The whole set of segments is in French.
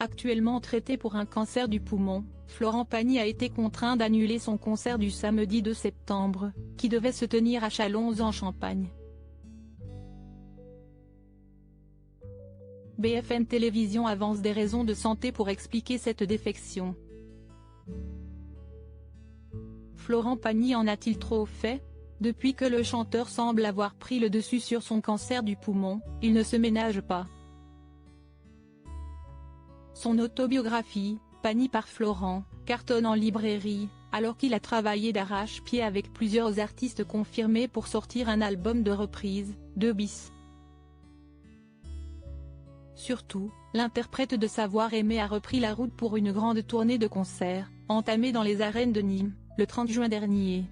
Actuellement traité pour un cancer du poumon, Florent Pagny a été contraint d'annuler son concert du samedi 2 septembre, qui devait se tenir à Châlons en Champagne. BFM Télévision avance des raisons de santé pour expliquer cette défection. Florent Pagny en a-t-il trop fait? Depuis que le chanteur semble avoir pris le dessus sur son cancer du poumon, il ne se ménage pas. Son autobiographie, Pagny par Florent, cartonne en librairie, alors qu'il a travaillé d'arrache-pied avec plusieurs artistes confirmés pour sortir un album de reprises, 2 bis. Surtout, l'interprète de Savoir Aimer a repris la route pour une grande tournée de concerts, entamée dans les arènes de Nîmes, le 30 juin dernier.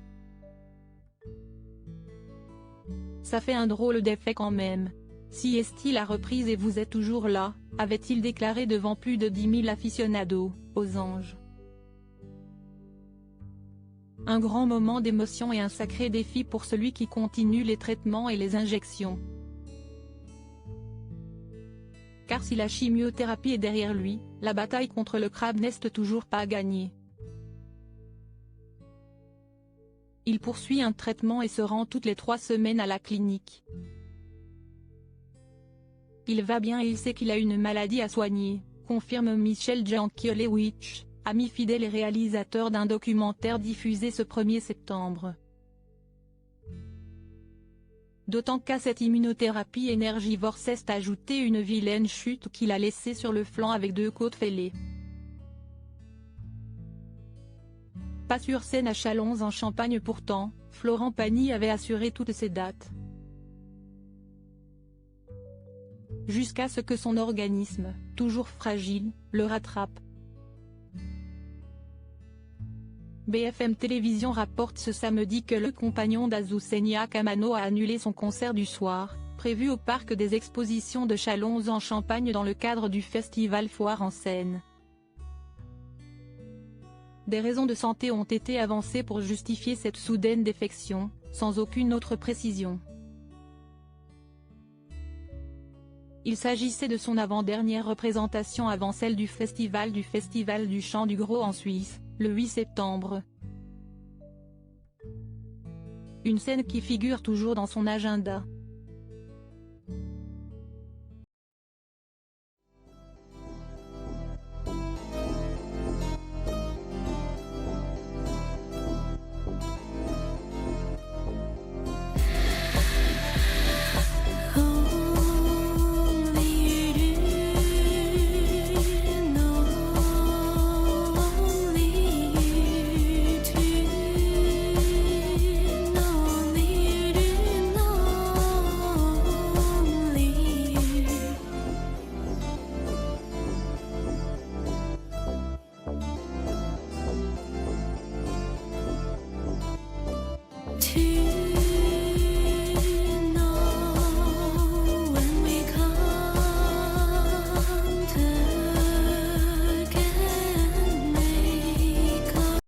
Ça fait un drôle d'effet quand même. Si est-il la reprise et vous êtes toujours là, avait-il déclaré devant plus de 10 000 aficionados, aux Anges. Un grand moment d'émotion et un sacré défi pour celui qui continue les traitements et les injections. Car si la chimiothérapie est derrière lui, la bataille contre le crabe n'est toujours pas gagnée. Il poursuit un traitement et se rend toutes les 3 semaines à la clinique. Il va bien et il sait qu'il a une maladie à soigner, confirme Michel Jankiewicz, ami fidèle et réalisateur d'un documentaire diffusé ce 1er septembre. D'autant qu'à cette immunothérapie énergivore s'est ajoutée une vilaine chute qu'il a laissée sur le flanc avec 2 côtes fêlées. Pas sur scène à Châlons en Champagne pourtant, Florent Pagny avait assuré toutes ces dates. Jusqu'à ce que son organisme, toujours fragile, le rattrape. BFM Télévision rapporte ce samedi que le compagnon d'Azucena Kamano a annulé son concert du soir, prévu au parc des expositions de Châlons en Champagne dans le cadre du festival Foire en Seine. Des raisons de santé ont été avancées pour justifier cette soudaine défection, sans aucune autre précision. Il s'agissait de son avant-dernière représentation avant celle du Festival du Chant du Gros en Suisse, le 8 septembre. Une scène qui figure toujours dans son agenda.